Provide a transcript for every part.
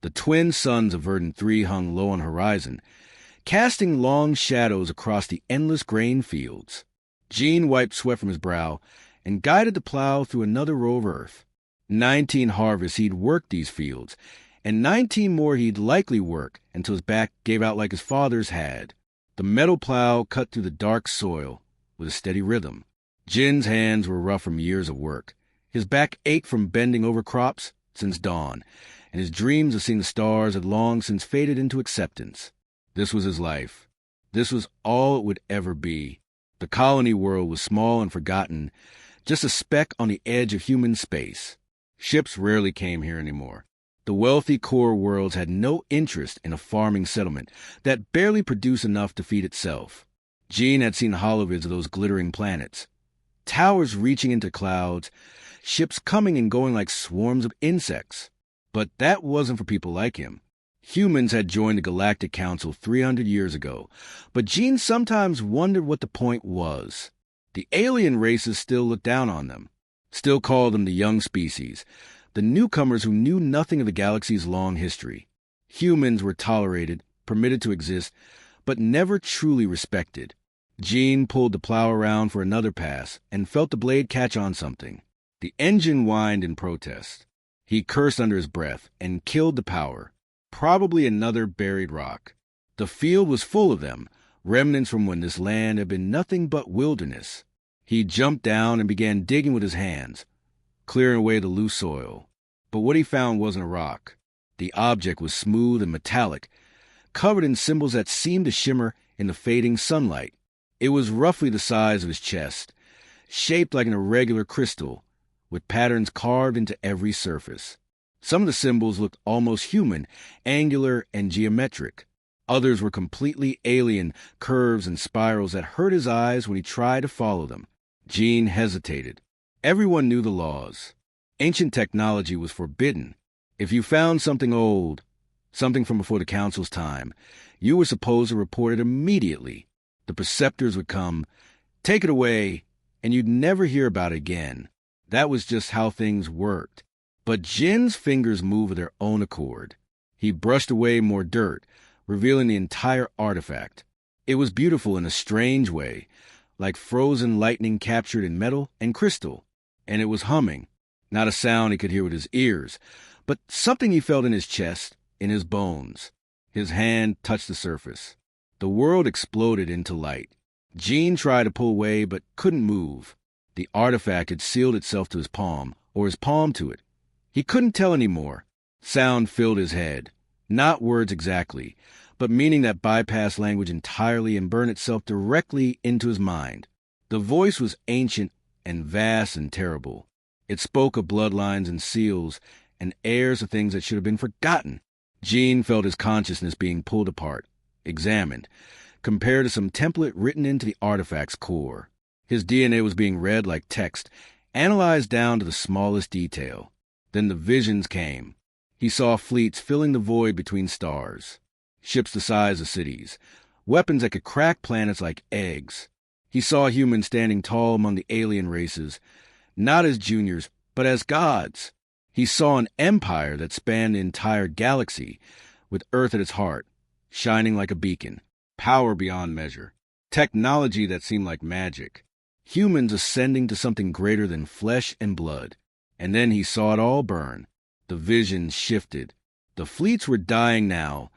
The twin suns of Verdun III hung low on the horizon, casting long shadows across the endless grain fields. Gene wiped sweat from his brow and guided the plow through another row of earth. 19 harvests he'd worked these fields, and 19 more he'd likely work until his back gave out like his father's had. The metal plow cut through the dark soil with a steady rhythm. Jin's hands were rough from years of work. His back ached from bending over crops since dawn, and his dreams of seeing the stars had long since faded into acceptance. This was his life. This was all it would ever be. The colony world was small and forgotten, just a speck on the edge of human space. Ships rarely came here anymore. The wealthy core worlds had no interest in a farming settlement that barely produced enough to feed itself. Gene had seen holovids of those glittering planets. Towers reaching into clouds, ships coming and going like swarms of insects. But that wasn't for people like him. Humans had joined the Galactic Council 300 years ago, but Gene sometimes wondered what the point was. The alien races still looked down on them, still called them the young species, the newcomers who knew nothing of the galaxy's long history. Humans were tolerated, permitted to exist, but never truly respected. Gene pulled the plow around for another pass and felt the blade catch on something. The engine whined in protest. He cursed under his breath and killed the power. Probably another buried rock. The field was full of them, remnants from when this land had been nothing but wilderness. He jumped down and began digging with his hands, clearing away the loose soil. But what he found wasn't a rock. The object was smooth and metallic, covered in symbols that seemed to shimmer in the fading sunlight. It was roughly the size of his chest, shaped like an irregular crystal, with patterns carved into every surface. Some of the symbols looked almost human, angular and geometric. Others were completely alien, curves and spirals that hurt his eyes when he tried to follow them. Gene hesitated. Everyone knew the laws. Ancient technology was forbidden. If you found something old, something from before the Council's time, you were supposed to report it immediately. The preceptors would come, take it away, and you'd never hear about it again. That was just how things worked. But Jin's fingers moved of their own accord. He brushed away more dirt, revealing the entire artifact. It was beautiful in a strange way, like frozen lightning captured in metal and crystal. And it was humming, not a sound he could hear with his ears, but something he felt in his chest, in his bones. His hand touched the surface. The world exploded into light. Gene tried to pull away, but couldn't move. The artifact had sealed itself to his palm, or his palm to it. He couldn't tell anymore. Sound filled his head. Not words exactly, but meaning that bypassed language entirely and burned itself directly into his mind. The voice was ancient and vast and terrible. It spoke of bloodlines and seals and heirs of things that should have been forgotten. Gene felt his consciousness being pulled apart, examined, compared to some template written into the artifact's core. His DNA was being read like text, analyzed down to the smallest detail. Then the visions came. He saw fleets filling the void between stars, ships the size of cities, weapons that could crack planets like eggs. He saw humans standing tall among the alien races, not as juniors, but as gods. He saw an empire that spanned the entire galaxy, with Earth at its heart, shining like a beacon, power beyond measure, technology that seemed like magic, humans ascending to something greater than flesh and blood. And then he saw it all burn. The visions shifted. The fleets were dying now,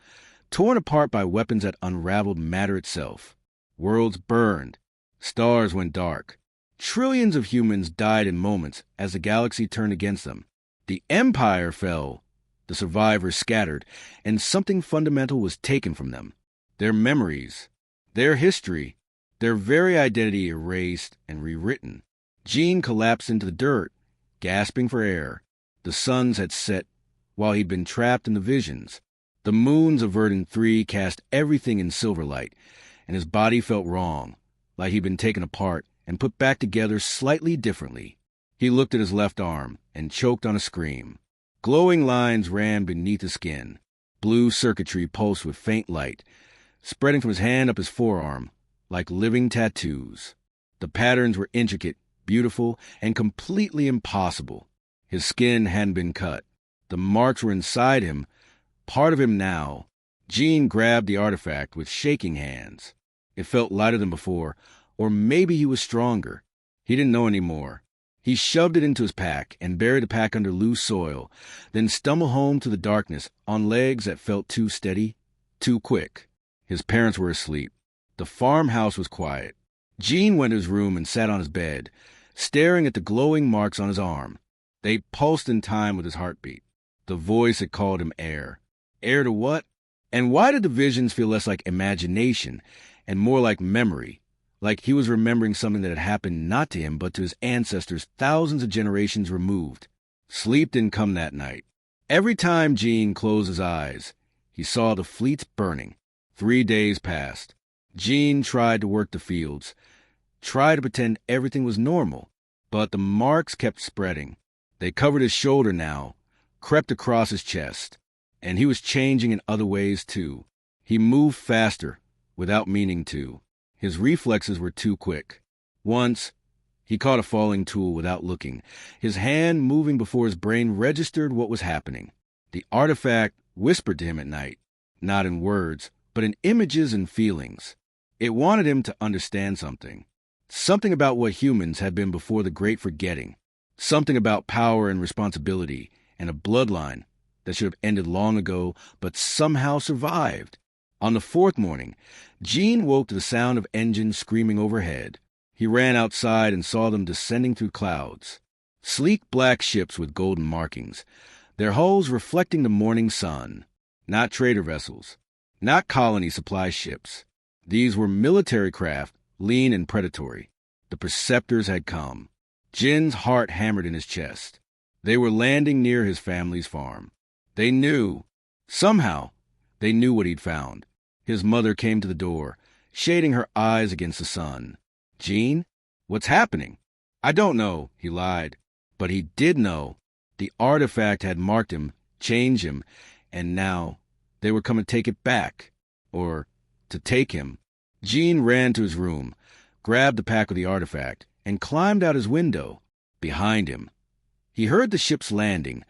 torn apart by weapons that unraveled matter itself. Worlds burned. Stars went dark. Trillions of humans died in moments as the galaxy turned against them. The empire fell. The survivors scattered, and something fundamental was taken from them. Their memories, their history, their very identity erased and rewritten. Gene collapsed into the dirt, gasping for air. The suns had set while he'd been trapped in the visions. The moons of Verdun III cast everything in silver light, and his body felt wrong, like he'd been taken apart and put back together slightly differently. He looked at his left arm and choked on a scream. Glowing lines ran beneath his skin. Blue circuitry pulsed with faint light, spreading from his hand up his forearm, like living tattoos. The patterns were intricate, beautiful, and completely impossible. His skin hadn't been cut. The marks were inside him, part of him now. Jean grabbed the artifact with shaking hands. It felt lighter than before, or maybe he was stronger. He didn't know anymore. He shoved it into his pack and buried the pack under loose soil, then stumbled home to the darkness on legs that felt too steady, too quick. His parents were asleep. The farmhouse was quiet. Jean went to his room and sat on his bed, staring at the glowing marks on his arm. They pulsed in time with his heartbeat. The voice had called him heir. Heir to what? And why did the visions feel less like imagination and more like memory? Like he was remembering something that had happened not to him but to his ancestors thousands of generations removed. Sleep didn't come that night. Every time Jean closed his eyes, he saw the fleets burning. 3 days passed. Jean tried to work the fields, tried to pretend everything was normal, but the marks kept spreading. They covered his shoulder now, crept across his chest, and he was changing in other ways too. He moved faster, without meaning to. His reflexes were too quick. Once, he caught a falling tool without looking, his hand moving before his brain registered what was happening. The artifact whispered to him at night, not in words, but in images and feelings. It wanted him to understand something. Something about what humans had been before the Great Forgetting. Something about power and responsibility and a bloodline that should have ended long ago, but somehow survived. On the 4th morning, Jean woke to the sound of engines screaming overhead. He ran outside and saw them descending through clouds. Sleek black ships with golden markings, their hulls reflecting the morning sun. Not trader vessels, not colony supply ships. These were military craft, lean and predatory. The Perceptors had come. Jin's heart hammered in his chest. They were landing near his family's farm. They knew. Somehow, they knew what he'd found. His mother came to the door, shading her eyes against the sun. Jean? What's happening? I don't know, he lied. But he did know. The artifact had marked him, changed him, and now they were coming to take it back. Or to take him. Jean ran to his room, grabbed the pack of the artifact, and climbed out his window. Behind him, he heard the ship's landing,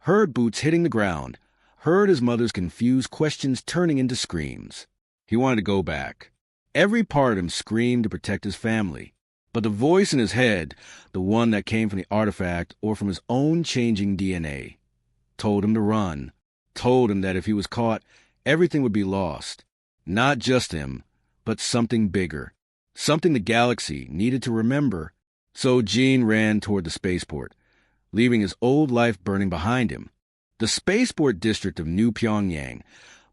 heard boots hitting the ground, heard his mother's confused questions turning into screams. He wanted to go back. Every part of him screamed to protect his family. But the voice in his head, the one that came from the artifact or from his own changing DNA, told him to run, told him that if he was caught, everything would be lost. Not just him, but something bigger, something the galaxy needed to remember. So Jean ran toward the spaceport, leaving his old life burning behind him. The spaceport district of New Pyongyang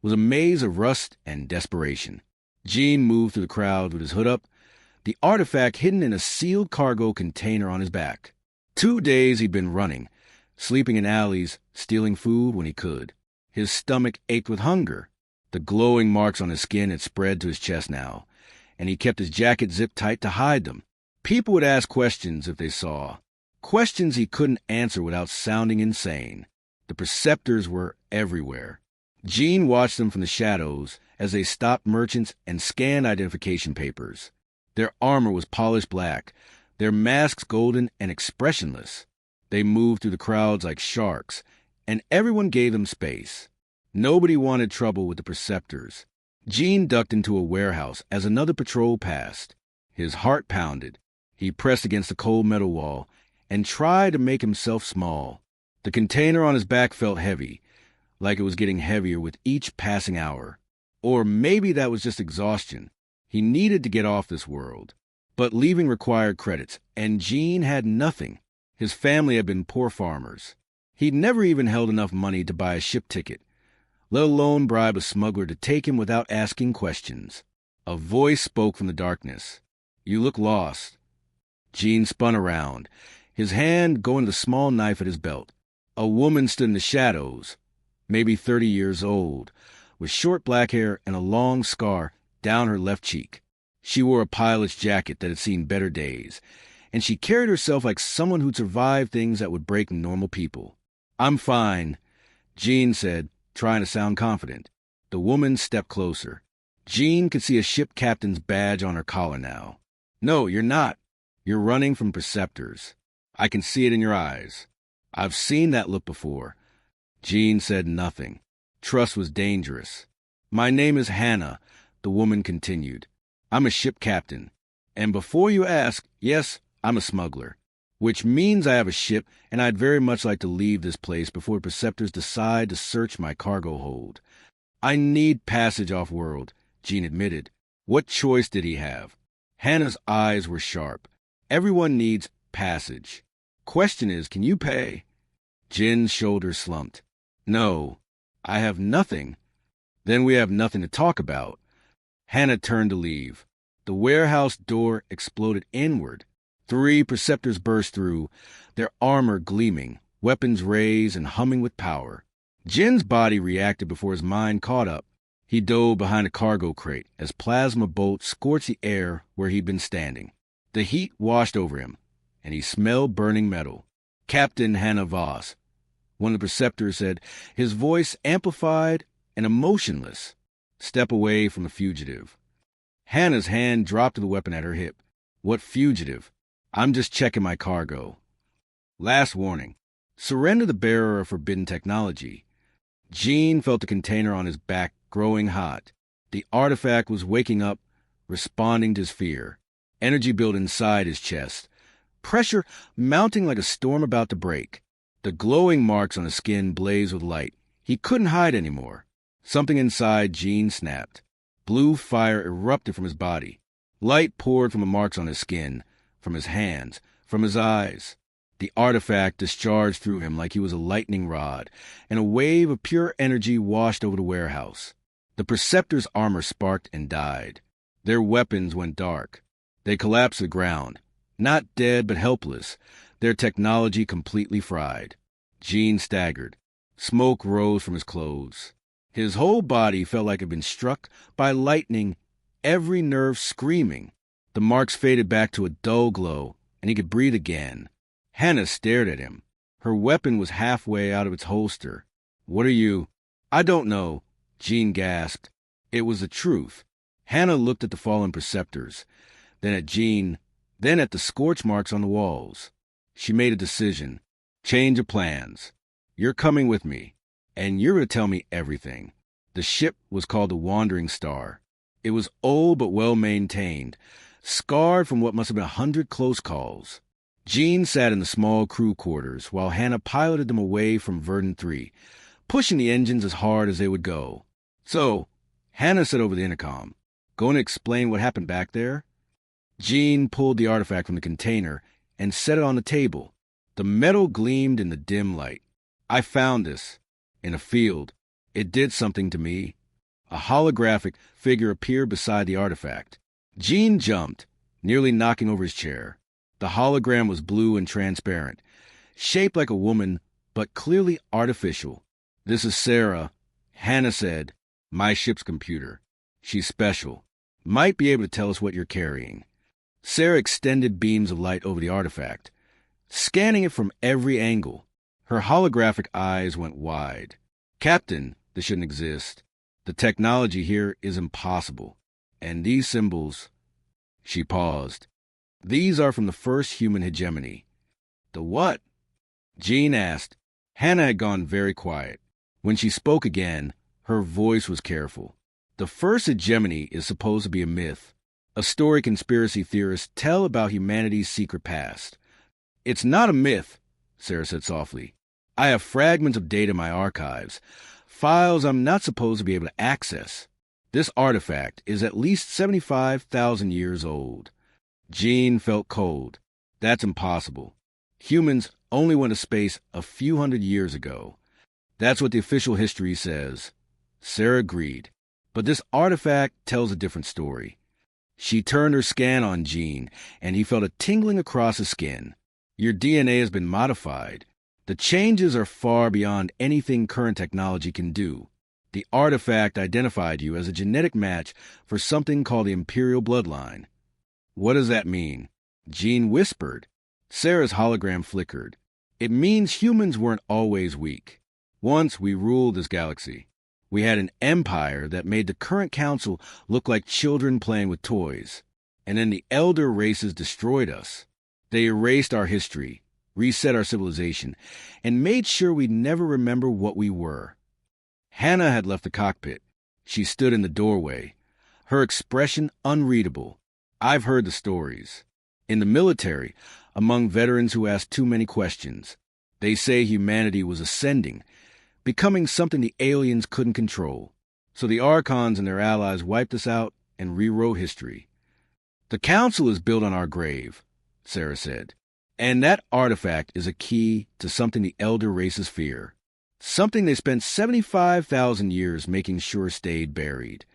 was a maze of rust and desperation. Jean moved through the crowd with his hood up, the artifact hidden in a sealed cargo container on his back. 2 days he'd been running, sleeping in alleys, stealing food when he could. His stomach ached with hunger. The glowing marks on his skin had spread to his chest now, and he kept his jacket zipped tight to hide them. People would ask questions if they saw. Questions he couldn't answer without sounding insane. The Perceptors were everywhere. Jean watched them from the shadows as they stopped merchants and scanned identification papers. Their armor was polished black, their masks golden and expressionless. They moved through the crowds like sharks, and everyone gave them space. Nobody wanted trouble with the Perceptors. Jean ducked into a warehouse as another patrol passed. His heart pounded. He pressed against the cold metal wall and tried to make himself small. The container on his back felt heavy, like it was getting heavier with each passing hour. Or maybe that was just exhaustion. He needed to get off this world. But leaving required credits, and Jean had nothing. His family had been poor farmers. He'd never even held enough money to buy a ship ticket, let alone bribe a smuggler to take him without asking questions. A voice spoke from the darkness. "You look lost." Jean spun around, his hand going to the small knife at his belt. A woman stood in the shadows, maybe 30 years old, with short black hair and a long scar down her left cheek. She wore a pilot's jacket that had seen better days, and she carried herself like someone who'd survived things that would break normal people. "I'm fine," Jean said, trying to sound confident. The woman stepped closer. Jean could see a ship captain's badge on her collar now. "No, you're not. You're running from Perceptors. I can see it in your eyes." "I've seen that look before." Jean said nothing. Trust was dangerous. My name is Hannah, the woman continued. I'm a ship captain. And before you ask, yes, I'm a smuggler. Which means I have a ship, and I'd very much like to leave this place before Preceptors decide to search my cargo hold. I need passage off-world, Jean admitted. What choice did he have? Hannah's eyes were sharp. Everyone needs passage. Question is, can you pay? Jin's shoulders slumped. No, I have nothing. Then we have nothing to talk about. Hannah turned to leave. The warehouse door exploded inward. 3 Preceptors burst through, their armor gleaming, weapons raised and humming with power. Jin's body reacted before his mind caught up. He dove behind a cargo crate as plasma bolts scorched the air where he'd been standing. The heat washed over him, and he smelled burning metal. Captain Hannah Voss, one of the Preceptors said, his voice amplified and emotionless. Step away from the fugitive. Hannah's hand dropped to the weapon at her hip. What fugitive? I'm just checking my cargo. Last warning. Surrender the bearer of forbidden technology. Jean felt the container on his back growing hot. The artifact was waking up, responding to his fear. Energy built inside his chest. Pressure mounting like a storm about to break. The glowing marks on his skin blazed with light. He couldn't hide anymore. Something inside Jean snapped. Blue fire erupted from his body. Light poured from the marks on his skin, from his hands, from his eyes. The artifact discharged through him like he was a lightning rod, and a wave of pure energy washed over the warehouse. The Preceptors' armor sparked and died. Their weapons went dark. They collapsed to the ground, not dead but helpless, their technology completely fried. Jean staggered. Smoke rose from his clothes. His whole body felt like it had been struck by lightning, every nerve screaming. The marks faded back to a dull glow, and he could breathe again. Hannah stared at him. Her weapon was halfway out of its holster. What are you? I don't know, Jean gasped. It was the truth. Hannah looked at the fallen Preceptors, then at Jean, then at the scorch marks on the walls. She made a decision. Change of plans. You're coming with me, and you're going to tell me everything. The ship was called the Wandering Star. It was old but well-maintained, scarred from what must have been 100 close calls. Jean sat in the small crew quarters while Hannah piloted them away from Verdun 3, pushing the engines as hard as they would go. So, Hannah said over the intercom, going to explain what happened back there? Jean pulled the artifact from the container and set it on the table. The metal gleamed in the dim light. I found this. In a field. It did something to me. A holographic figure appeared beside the artifact. Jean jumped, nearly knocking over his chair. The hologram was blue and transparent, shaped like a woman, but clearly artificial. This is Sarah, Hannah said, my ship's computer. She's special. Might be able to tell us what you're carrying. Sarah extended beams of light over the artifact, scanning it from every angle. Her holographic eyes went wide. Captain, this shouldn't exist. The technology here is impossible. And these symbols... She paused. These are from the first human hegemony. The what? Jean asked. Hannah had gone very quiet. When she spoke again, her voice was careful. The first hegemony is supposed to be a myth, a story conspiracy theorists tell about humanity's secret past. It's not a myth, Sarah said softly. I have fragments of data in my archives, files I'm not supposed to be able to access. This artifact is at least 75,000 years old. Jean felt cold. That's impossible. Humans only went to space a few hundred years ago. That's what the official history says. Sarah agreed. But this artifact tells a different story. She turned her scan on Jean, and he felt a tingling across his skin. Your DNA has been modified. The changes are far beyond anything current technology can do. The artifact identified you as a genetic match for something called the Imperial Bloodline. What does that mean? Jean whispered. Sarah's hologram flickered. It means humans weren't always weak. Once we ruled this galaxy. We had an empire that made the current council look like children playing with toys. And then the elder races destroyed us. They erased our history, reset our civilization, and made sure we'd never remember what we were. Hannah had left the cockpit. She stood in the doorway, her expression unreadable. I've heard the stories. In the military, among veterans who ask too many questions, they say humanity was ascending, becoming something the aliens couldn't control. So the Archons and their allies wiped us out and rewrote history. The Council is built on our grave, Sarah said. And that artifact is a key to something the elder races fear. Something they spent 75,000 years making sure stayed buried.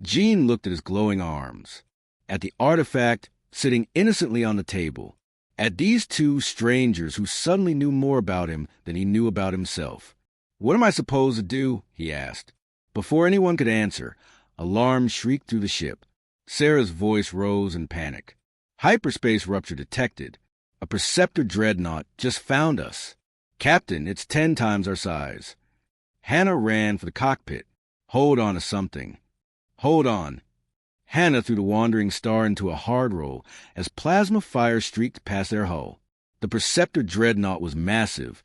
Jean looked at his glowing arms, at the artifact sitting innocently on the table, at these two strangers who suddenly knew more about him than he knew about himself. "What am I supposed to do?" he asked. Before anyone could answer, alarm shrieked through the ship. Sarah's voice rose in panic. "Hyperspace rupture detected. A Perceptor dreadnought just found us. Captain, it's 10 times our size." Hannah ran for the cockpit. "Hold on to something. Hold on." Hannah threw the wandering star into a hard roll as plasma fire streaked past their hull. The Perceptor dreadnought was massive,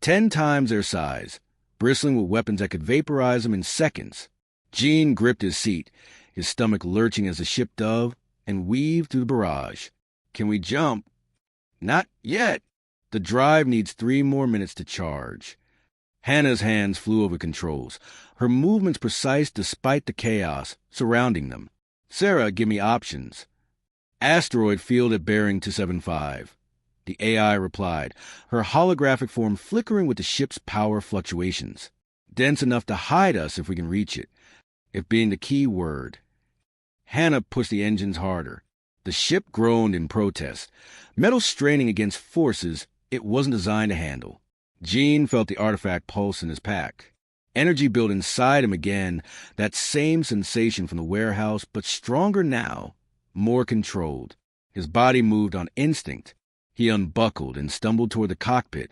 10 times their size, bristling with weapons that could vaporize them in seconds. Gene gripped his seat, his stomach lurching as the ship dove and weaved through the barrage. "Can we jump?" "Not yet. The drive needs 3 more minutes to charge." Hannah's hands flew over controls, her movements precise despite the chaos surrounding them. "Sarah, give me options." "Asteroid field at bearing 275. The AI replied, her holographic form flickering with the ship's power fluctuations. "Dense enough to hide us if we can reach it, if being the key word." Hannah pushed the engines harder. The ship groaned in protest, metal straining against forces it wasn't designed to handle. Gene felt the artifact pulse in his pack. Energy built inside him again, that same sensation from the warehouse, but stronger now, more controlled. His body moved on instinct. He unbuckled and stumbled toward the cockpit,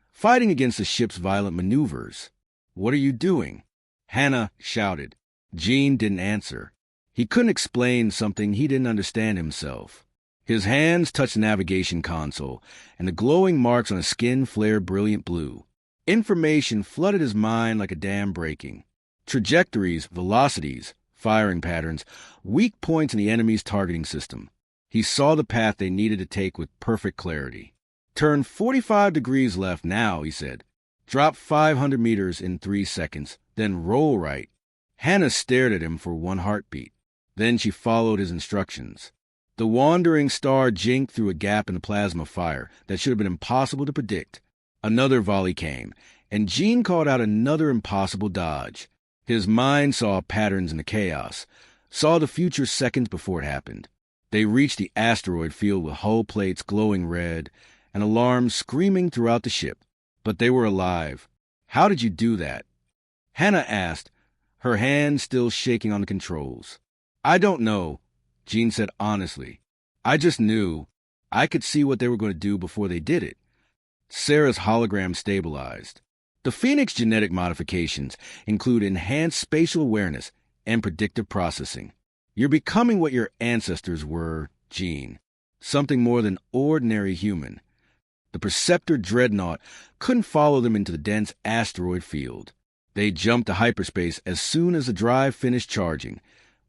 fighting against the ship's violent maneuvers. "What are you doing?" Hannah shouted. Gene didn't answer. He couldn't explain something he didn't understand himself. His hands touched the navigation console, and the glowing marks on his skin flared brilliant blue. Information flooded his mind like a dam breaking. Trajectories, velocities, firing patterns, weak points in the enemy's targeting system. He saw the path they needed to take with perfect clarity. "Turn 45 degrees left now," he said. "Drop 500 meters in 3 seconds, then roll right." Hannah stared at him for 1 heartbeat. Then she followed his instructions. The wandering star jinked through a gap in the plasma fire that should have been impossible to predict. Another volley came, and Gene called out another impossible dodge. His mind saw patterns in the chaos, saw the future seconds before it happened. They reached the asteroid field with hull plates glowing red and alarms screaming throughout the ship. But they were alive. "How did you do that?" Hannah asked, her hands still shaking on the controls. "I don't know," Gene said honestly. "I just knew. I could see what they were going to do before they did it." Sarah's hologram stabilized. The Phoenix genetic modifications include enhanced spatial awareness and predictive processing. You're becoming what your ancestors were, Gene. Something more than ordinary human. The Perceptor dreadnought couldn't follow them into the dense asteroid field. They jumped to hyperspace as soon as the drive finished charging,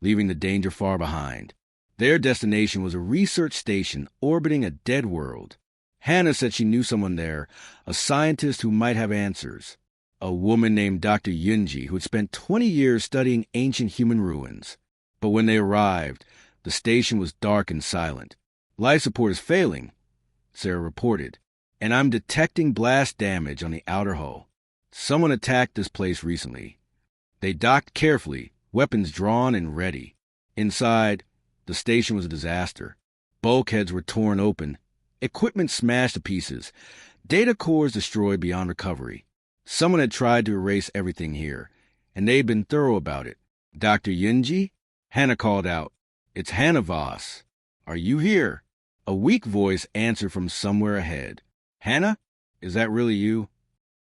leaving the danger far behind. Their destination was a research station orbiting a dead world. Hannah said she knew someone there, a scientist who might have answers. A woman named Dr. Yunji, who had spent 20 years studying ancient human ruins. But when they arrived, the station was dark and silent. "Life support is failing," Sarah reported, "and I'm detecting blast damage on the outer hull. Someone attacked this place recently." They docked carefully, weapons drawn and ready. Inside, the station was a disaster. Bulkheads were torn open, equipment smashed to pieces, data cores destroyed beyond recovery. Someone had tried to erase everything here, and they'd been thorough about it. "Dr. Yunji?" Hannah called out. "It's Hannah Voss. Are you here?" A weak voice answered from somewhere ahead. "Hannah? Is that really you?"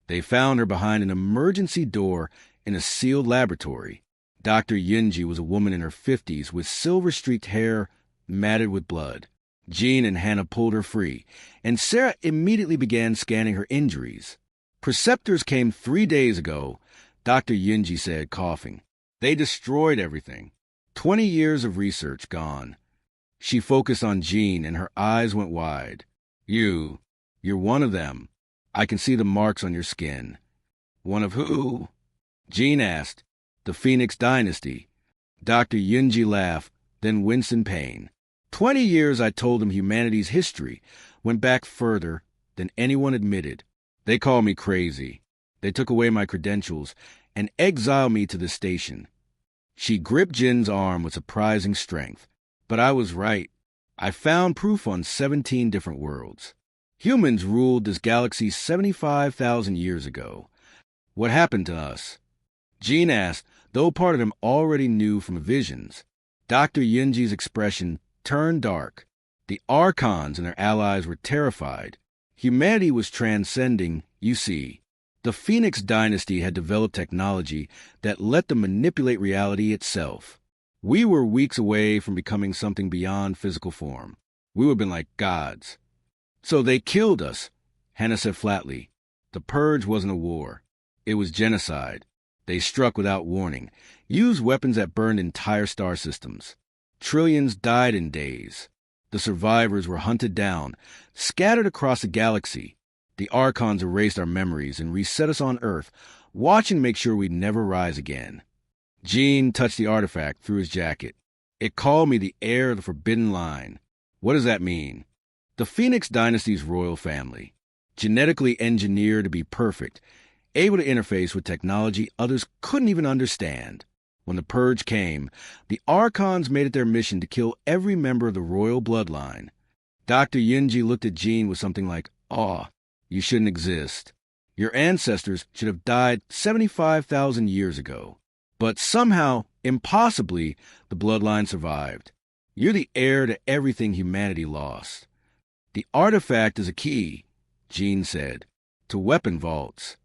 They found her behind an emergency door in a sealed laboratory. Dr. Yunji was a woman in her 50s with silver-streaked hair matted with blood. Gene and Hannah pulled her free, and Sarah immediately began scanning her injuries. "Perceptors came 3 days ago. Dr. Yunji said, coughing. They destroyed everything. 20 years of research gone. She focused on Jean, and her eyes went wide. You're one of them. I can see the marks on your skin. One of who? Jean asked. The Phoenix Dynasty. Dr. Yunji laughed, then winced in pain. 20 years I told them humanity's history went back further than anyone admitted. They called me crazy. They took away my credentials and exiled me to the station. She gripped Jin's arm with surprising strength. But I was right. I found proof on 17 different worlds. Humans ruled this galaxy 75,000 years ago. What happened to us? Jean asked, though part of him already knew from visions. Dr. Yunji's expression turned dark. The Archons and their allies were terrified. Humanity was transcending, you see. The Phoenix Dynasty had developed technology that let them manipulate reality itself. We were weeks away from becoming something beyond physical form. We would have been like gods. So they killed us, Hannah said flatly. The Purge wasn't a war. It was genocide. They struck without warning, used weapons that burned entire star systems. Trillions died in days. The survivors were hunted down, scattered across the galaxy. The Archons erased our memories and reset us on Earth, watching to make sure we'd never rise again. Jean touched the artifact through his jacket. It called me the heir of the Forbidden Line. What does that mean? The Phoenix Dynasty's royal family, genetically engineered to be perfect, able to interface with technology others couldn't even understand. When the Purge came, the Archons made it their mission to kill every member of the royal bloodline. Dr. Yunji looked at Jean with something like awe. You shouldn't exist. Your ancestors should have died 75,000 years ago. But somehow, impossibly, the bloodline survived. You're the heir to everything humanity lost. The artifact is a key, Jean said, to weapon vaults.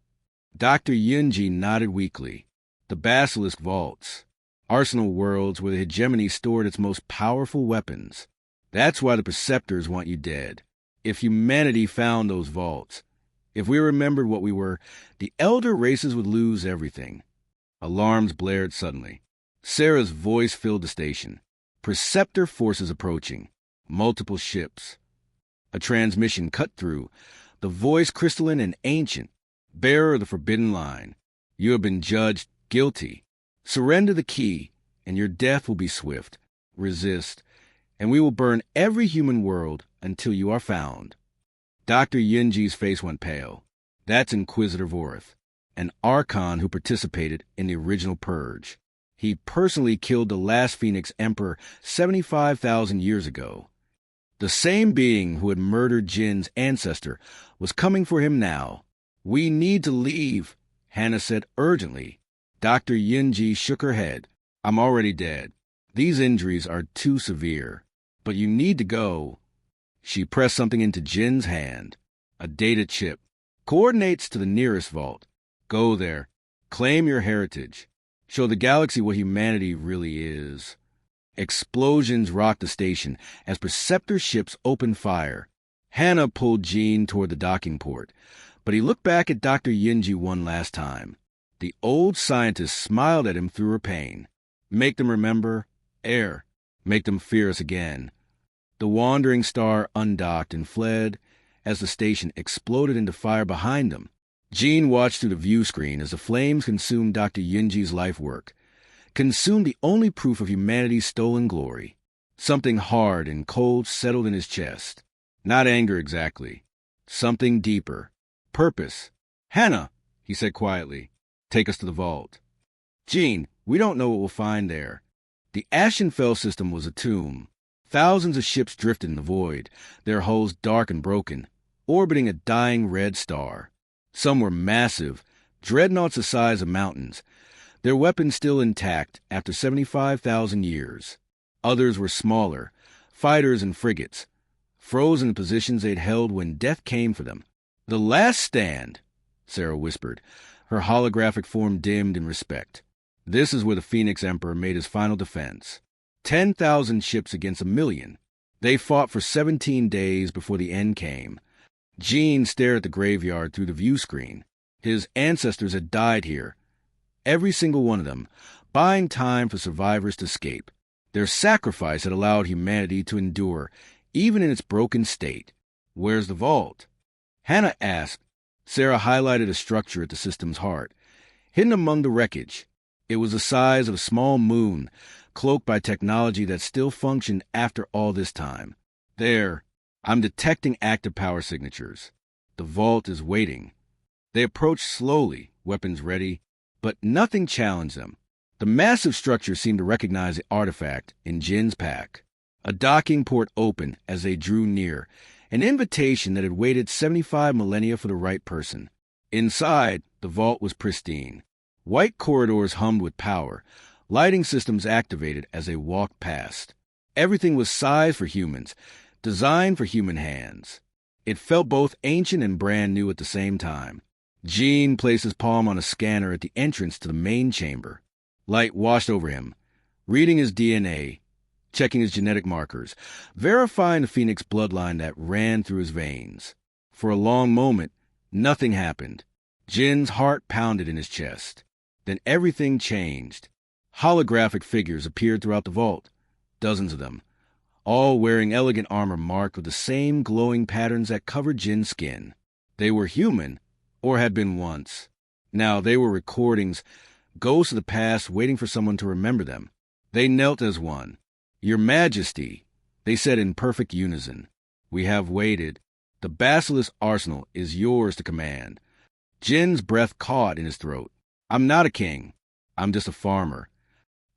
Dr. Yunji nodded weakly. The Basilisk vaults. Arsenal worlds where the hegemony stored its most powerful weapons. That's why the Preceptors want you dead. If humanity found those vaults, if we remembered what we were, the elder races would lose everything. Alarms blared suddenly. Sarah's voice filled the station. Preceptor forces approaching. Multiple ships. A transmission cut through. The voice crystalline and ancient. Bearer of the Forbidden Line. You have been judged guilty. Surrender the key, and your death will be swift. Resist, and we will burn every human world until you are found. Dr. Yunji's face went pale. That's Inquisitor Vorth, an Archon who participated in the original Purge. He personally killed the last Phoenix Emperor 75,000 years ago. The same being who had murdered Jin's ancestor was coming for him now. We need to leave, Hannah said urgently. Dr. Yunji shook her head. I'm already dead. These injuries are too severe. But you need to go. She pressed something into Jin's hand. A data chip. Coordinates to the nearest vault. Go there. Claim your heritage. Show the galaxy what humanity really is. Explosions rocked the station as Preceptor ships opened fire. Hannah pulled Jean toward the docking port, but he looked back at Dr. Yunji one last time. The old scientist smiled at him through her pain. Make them remember, Heir. Make them fear us again. The wandering star undocked and fled as the station exploded into fire behind them. Jean watched through the view screen as the flames consumed Dr. Yunji's life work, consumed the only proof of humanity's stolen glory. Something hard and cold settled in his chest. Not anger exactly. Something deeper. Purpose. Hannah, he said quietly, take us to the vault. Jean, we don't know what we'll find there. The Ashenfell system was a tomb. Thousands of ships drifted in the void, their hulls dark and broken, orbiting a dying red star. Some were massive, dreadnoughts the size of mountains, their weapons still intact after 75,000 years. Others were smaller, fighters and frigates, frozen in positions they'd held when death came for them. The last stand, Sarah whispered, her holographic form dimmed in respect. This is where the Phoenix Emperor made his final defense. 10,000 ships against 1,000,000. They fought for 17 days before the end came. Jean stared at the graveyard through the view screen. His ancestors had died here, every single one of them, buying time for survivors to escape. Their sacrifice had allowed humanity to endure, even in its broken state. "Where's the vault?" Hannah asked. Sarah highlighted a structure at the system's heart, hidden among the wreckage. It was the size of a small moon, cloaked by technology that still functioned after all this time. "There. I'm detecting active power signatures. The vault is waiting." They approached slowly, weapons ready, but nothing challenged them. The massive structure seemed to recognize the artifact in Jin's pack. A docking port opened as they drew near, an invitation that had waited 75 millennia for the right person. Inside, the vault was pristine. White corridors hummed with power, lighting systems activated as they walked past. Everything was sized for humans, designed for human hands. It felt both ancient and brand new at the same time. Jin placed his palm on a scanner at the entrance to the main chamber. Light washed over him, reading his DNA, checking his genetic markers, verifying the Phoenix bloodline that ran through his veins. For a long moment, nothing happened. Jin's heart pounded in his chest. Then everything changed. Holographic figures appeared throughout the vault, dozens of them, all wearing elegant armor marked with the same glowing patterns that covered Jin's skin. They were human, or had been once. Now they were recordings, ghosts of the past waiting for someone to remember them. They knelt as one. "Your Majesty," they said in perfect unison. "We have waited. The Basilisk arsenal is yours to command." Jin's breath caught in his throat. "I'm not a king. I'm just a farmer."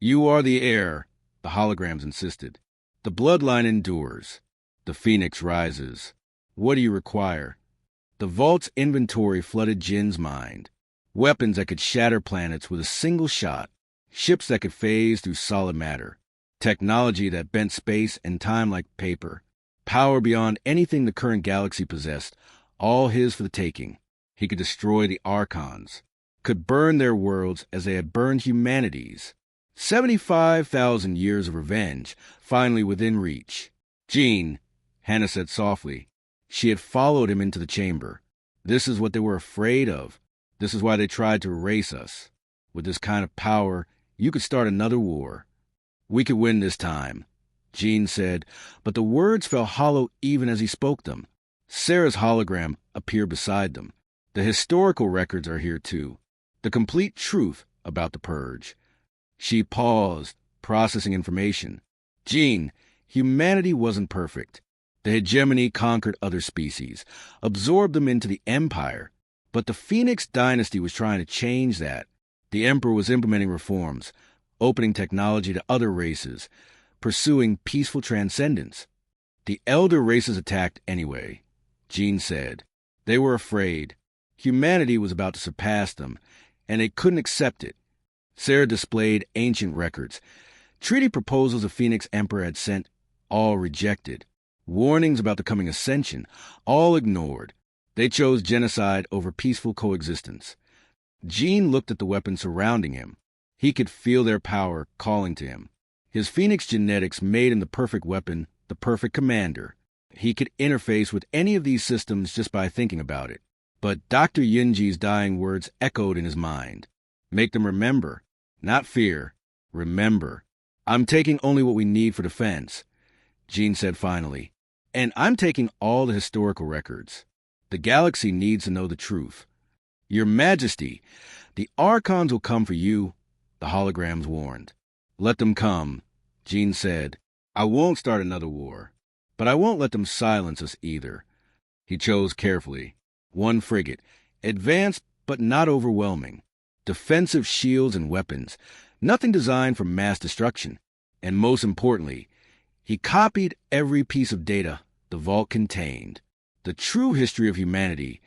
"You are the heir," the holograms insisted. "The bloodline endures. The Phoenix rises. What do you require?" The vault's inventory flooded Jin's mind. Weapons that could shatter planets with a single shot. Ships that could phase through solid matter. Technology that bent space and time like paper. Power beyond anything the current galaxy possessed. All his for the taking. He could destroy the Archons. Could burn their worlds as they had burned humanity's. 75,000 years of revenge, finally within reach. "Jin," Hannah said softly. She had followed him into the chamber. "This is what they were afraid of. This is why they tried to erase us. With this kind of power, you could start another war." "We could win this time," Jin said, but the words fell hollow even as he spoke them. Sarah's hologram appeared beside them. The historical records are here too. The complete truth about the Purge. She paused, processing information. "Jin, humanity wasn't perfect. The hegemony conquered other species, absorbed them into the empire. But the Phoenix dynasty was trying to change that. The emperor was implementing reforms, opening technology to other races, pursuing peaceful transcendence. The elder races attacked anyway," Jin said. "They were afraid. Humanity was about to surpass them, and they couldn't accept it." Sarah displayed ancient records. Treaty proposals the Phoenix Emperor had sent, all rejected. Warnings about the coming ascension, all ignored. They chose genocide over peaceful coexistence. Jin looked at the weapons surrounding him. He could feel their power calling to him. His Phoenix genetics made him the perfect weapon, the perfect commander. He could interface with any of these systems just by thinking about it. But Dr. Yunji's dying words echoed in his mind. "Make them remember, not fear. Remember. I'm taking only what we need for defense," Jin said finally. "And I'm taking all the historical records. The galaxy needs to know the truth." "Your Majesty, the Archons will come for you," the holograms warned. "Let them come," Jin said. "I won't start another war, but I won't let them silence us either." He chose carefully. One frigate, advanced but not overwhelming. Defensive shields and weapons, nothing designed for mass destruction. And most importantly, he copied every piece of data the vault contained. The true history of humanity,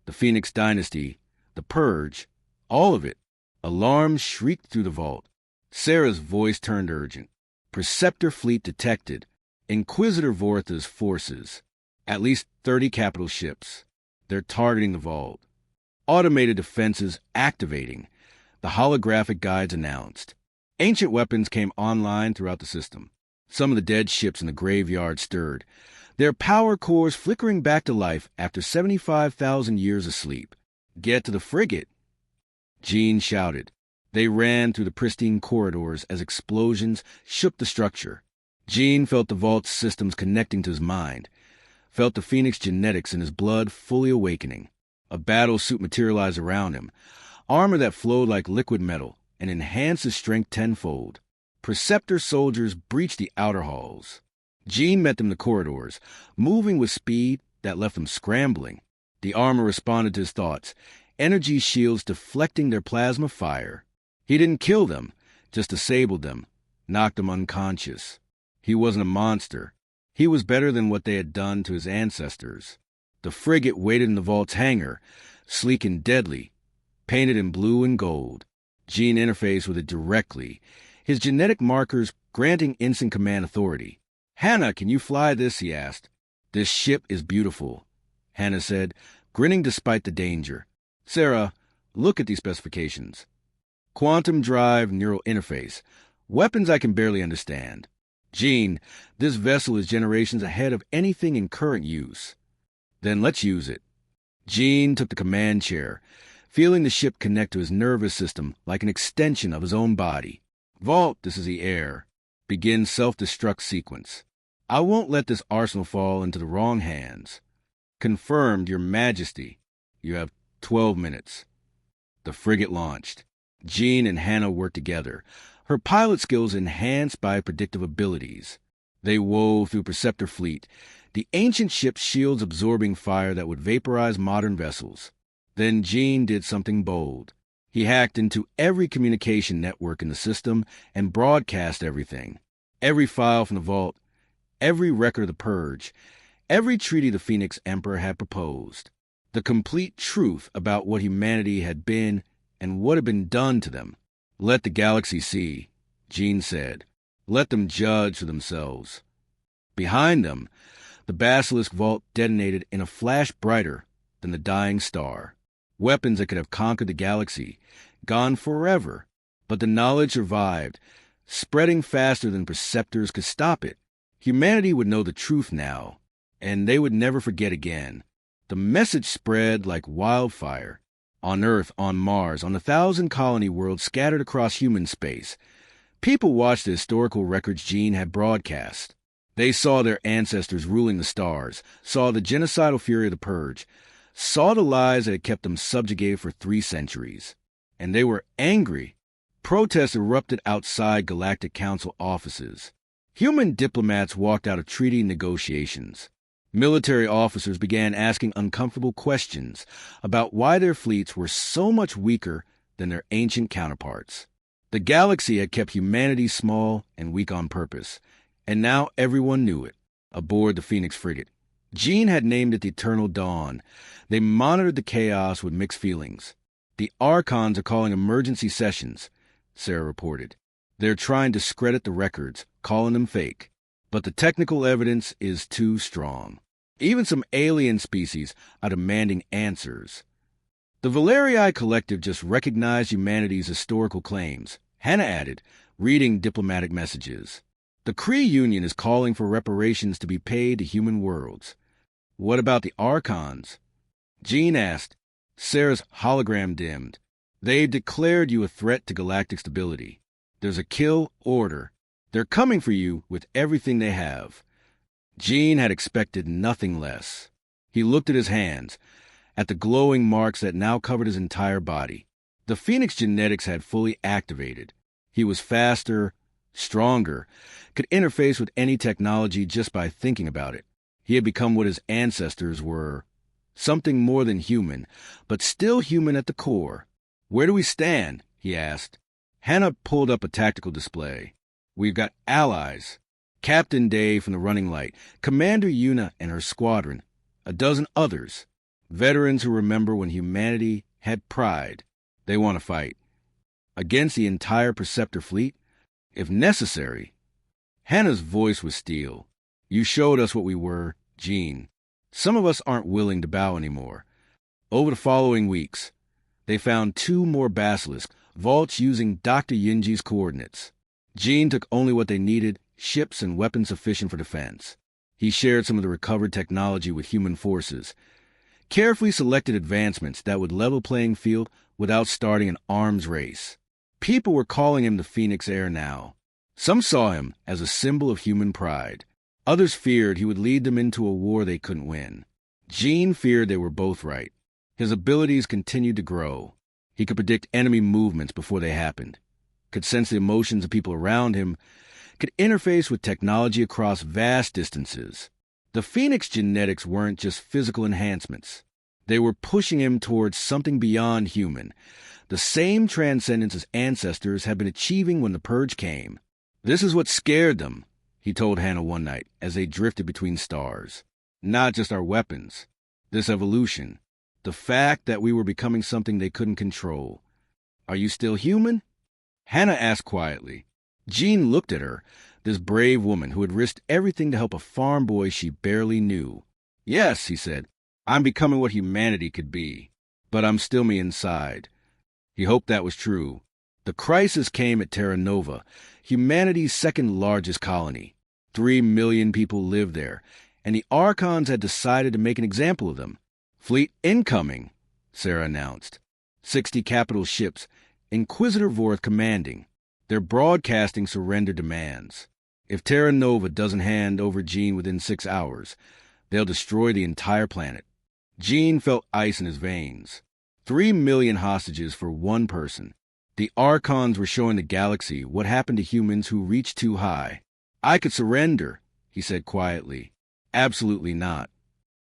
the Phoenix dynasty, the Purge, all of it. Alarms shrieked through the vault. Sarah's voice turned urgent. "Preceptor fleet detected. Inquisitor Vortha's forces. At least 30 capital ships. They're targeting the vault. Automated defenses activating," the holographic guides announced. Ancient weapons came online throughout the system. Some of the dead ships in the graveyard stirred, their power cores flickering back to life after 75,000 years of sleep. "Get to the frigate," Jin shouted. They ran through the pristine corridors as explosions shook the structure. Gene felt the vault's systems connecting to his mind, felt the Phoenix genetics in his blood fully awakening. A battle suit materialized around him, armor that flowed like liquid metal and enhanced his strength tenfold. Preceptor soldiers breached the outer halls. Gene met them in the corridors, moving with speed that left them scrambling. The armor responded to his thoughts, energy shields deflecting their plasma fire. He didn't kill them, just disabled them, knocked them unconscious. He wasn't a monster. He was better than what they had done to his ancestors. The frigate waited in the vault's hangar, sleek and deadly, painted in blue and gold. Gene interfaced with it directly, his genetic markers granting instant command authority. "Hannah, can you fly this?" he asked. "This ship is beautiful," Hannah said, grinning despite the danger. "Sarah, look at these specifications. Quantum drive neural interface. Weapons I can barely understand. Gene, this vessel is generations ahead of anything in current use." "Then let's use it." Gene took the command chair, feeling the ship connect to his nervous system like an extension of his own body. "Vault, this is the Heir. Begin self-destruct sequence. I won't let this arsenal fall into the wrong hands. Confirmed, Your Majesty. You have 12 minutes. The frigate launched. Gene and Hannah worked together, her pilot skills enhanced by predictive abilities. They wove through Preceptor Fleet, the ancient ship's shields absorbing fire that would vaporize modern vessels. Then Gene did something bold. He hacked into every communication network in the system and broadcast everything. Every file from the vault, every record of the Purge, every treaty the Phoenix Emperor had proposed. The complete truth about what humanity had been and what had been done to them. "Let the galaxy see," Gene said. "Let them judge for themselves." Behind them, the basilisk vault detonated in a flash brighter than the dying star. Weapons that could have conquered the galaxy, gone forever. But the knowledge survived, spreading faster than preceptors could stop it. Humanity would know the truth now, and they would never forget again. The message spread like wildfire. On Earth, on Mars, on the 1,000-colony world scattered across human space, people watched the historical records Gene had broadcast. They saw their ancestors ruling the stars, saw the genocidal fury of the Purge, saw the lies that had kept them subjugated for 3 centuries. And they were angry. Protests erupted outside Galactic Council offices. Human diplomats walked out of treaty negotiations. Military officers began asking uncomfortable questions about why their fleets were so much weaker than their ancient counterparts. The galaxy had kept humanity small and weak on purpose, and now everyone knew it. Aboard the Phoenix frigate, Gene had named it the Eternal Dawn. They monitored the chaos with mixed feelings. "The Archons are calling emergency sessions," Sarah reported. "They're trying to discredit the records, calling them fake. But the technical evidence is too strong. Even some alien species are demanding answers." "The Valerii Collective just recognized humanity's historical claims," Hannah added, reading diplomatic messages. "The Kree Union is calling for reparations to be paid to human worlds." "What about the Archons?" Gene asked. Sarah's hologram dimmed. "They've declared you a threat to galactic stability. There's a kill order. They're coming for you with everything they have." Gene had expected nothing less. He looked at his hands, at the glowing marks that now covered his entire body. The Phoenix genetics had fully activated. He was faster, stronger, could interface with any technology just by thinking about it. He had become what his ancestors were. Something more than human, but still human at the core. "Where do we stand?" he asked. Hannah pulled up a tactical display. "We've got allies. Captain Dave from the Running Light, Commander Yuna and her squadron, a dozen others. Veterans who remember when humanity had pride. They want to fight. Against the entire Preceptor fleet? If necessary." Hannah's voice was steel. "You showed us what we were, Gene. Some of us aren't willing to bow anymore." Over the following weeks, they found 2 more basilisks, vaults using Dr. Yinji's coordinates. Gene took only what they needed, ships and weapons sufficient for defense. He shared some of the recovered technology with human forces, carefully selected advancements that would level playing field without starting an arms race. People were calling him the Phoenix Heir now. Some saw him as a symbol of human pride. Others feared he would lead them into a war they couldn't win. Gene feared they were both right. His abilities continued to grow. He could predict enemy movements before they happened, could sense the emotions of people around him, could interface with technology across vast distances. The Phoenix genetics weren't just physical enhancements. They were pushing him towards something beyond human, the same transcendence his ancestors had been achieving when the Purge came. This is what scared them, he told Hannah one night as they drifted between stars. Not just our weapons, this evolution, the fact that we were becoming something they couldn't control. Are you still human? Hannah asked quietly. Gene looked at her, this brave woman who had risked everything to help a farm boy she barely knew. Yes, he said, I'm becoming what humanity could be, but I'm still me inside. He hoped that was true. The crisis came at Terra Nova, humanity's second largest colony. 3 million people lived there, and the Archons had decided to make an example of them. Fleet incoming, Sarah announced. 60 capital ships, Inquisitor Vorth commanding. They're broadcasting surrender demands. If Terra Nova doesn't hand over Gene within 6 hours, they'll destroy the entire planet. Gene felt ice in his veins. 3 million hostages for one person. The Archons were showing the galaxy what happened to humans who reached too high. I could surrender, he said quietly. Absolutely not.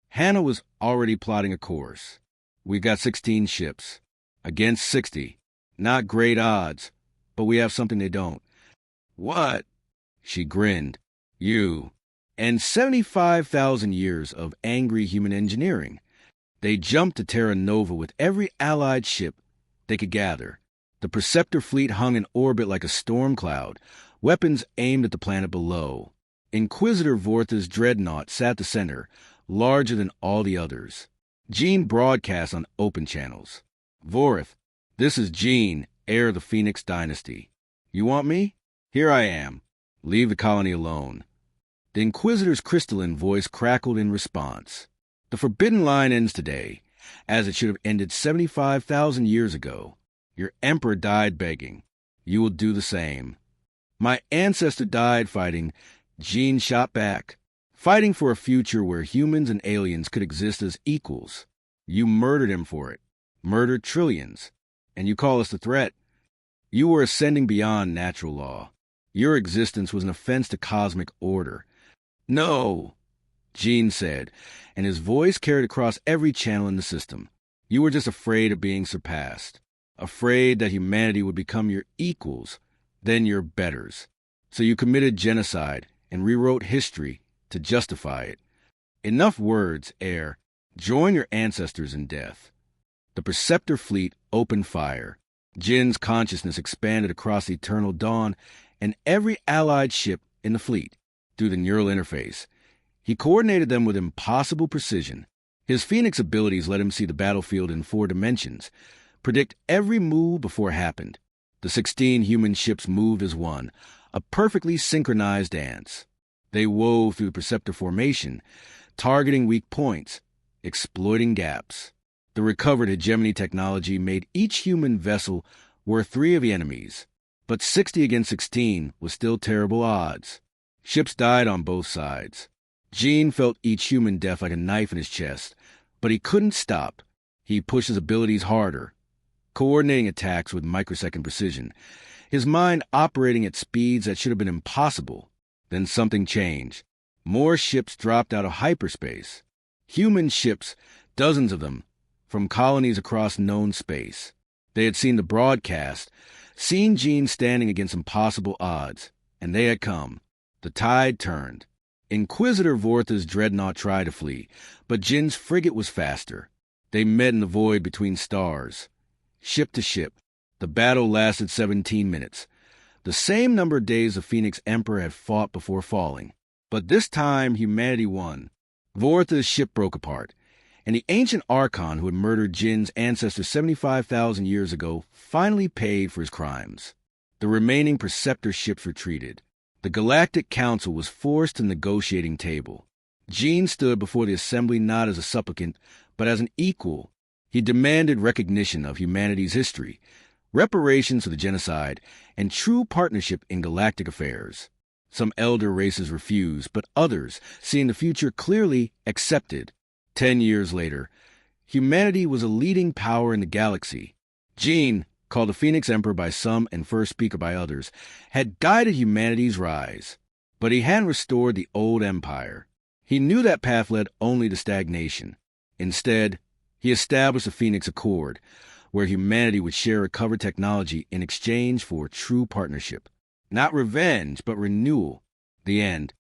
Hannah was already plotting a course. We've got 16 ships. Against 60. Not great odds, but we have something they don't. What? She grinned. You. And 75,000 years of angry human engineering. They jumped to Terra Nova with every allied ship they could gather. The Perceptor fleet hung in orbit like a storm cloud, weapons aimed at the planet below. Inquisitor Vorth's dreadnought sat at the center, larger than all the others. Gene broadcast on open channels. Vorth, this is Gene, heir of the Phoenix dynasty. You want me? Here I am. Leave the colony alone. The Inquisitor's crystalline voice crackled in response. The forbidden line ends today, as it should have ended 75,000 years ago. Your emperor died begging. You will do the same. My ancestor died fighting, Gene shot back. Fighting for a future where humans and aliens could exist as equals. You murdered him for it. Murdered trillions. And you call us a threat. You were ascending beyond natural law. Your existence was an offense to cosmic order. No, Gene said, and his voice carried across every channel in the system. You were just afraid of being surpassed. Afraid that humanity would become your equals, then your betters. So you committed genocide and rewrote history to justify it. Enough words, Heir. Join your ancestors in death. The Perceptor fleet opened fire. Jin's consciousness expanded across the eternal dawn and every allied ship in the fleet through the neural interface. He coordinated them with impossible precision. His Phoenix abilities let him see the battlefield in 4 dimensions, predict every move before it happened. The 16 human ships moved as one, a perfectly synchronized dance. They wove through Perceptor formation, targeting weak points, exploiting gaps. The recovered hegemony technology made each human vessel worth 3 of the enemies, but 60 against 16 was still terrible odds. Ships died on both sides. Gene felt each human death like a knife in his chest, but he couldn't stop. He pushed his abilities harder, coordinating attacks with microsecond precision, his mind operating at speeds that should have been impossible. Then something changed. More ships dropped out of hyperspace. Human ships, dozens of them, from colonies across known space. They had seen the broadcast, seen Gene standing against impossible odds, and they had come. The tide turned. Inquisitor Vorth's dreadnought tried to flee, but Jin's frigate was faster. They met in the void between stars. Ship to ship, the battle lasted 17 minutes. The same number of days the Phoenix Emperor had fought before falling. But this time humanity won. Vorth's ship broke apart, and the ancient Archon who had murdered Jin's ancestor 75,000 years ago finally paid for his crimes. The remaining Perceptor ships retreated. The Galactic Council was forced to the negotiating table. Gene stood before the assembly not as a supplicant, but as an equal. He demanded recognition of humanity's history, reparations for the genocide, and true partnership in galactic affairs. Some elder races refused, but others, seeing the future clearly, accepted. 10 years later, humanity was a leading power in the galaxy. Gene, called the Phoenix Emperor by some and First Speaker by others, had guided humanity's rise. But he hadn't restored the old empire. He knew that path led only to stagnation. Instead, he established the Phoenix Accord, where humanity would share recovered technology in exchange for true partnership. Not revenge, but renewal. The end.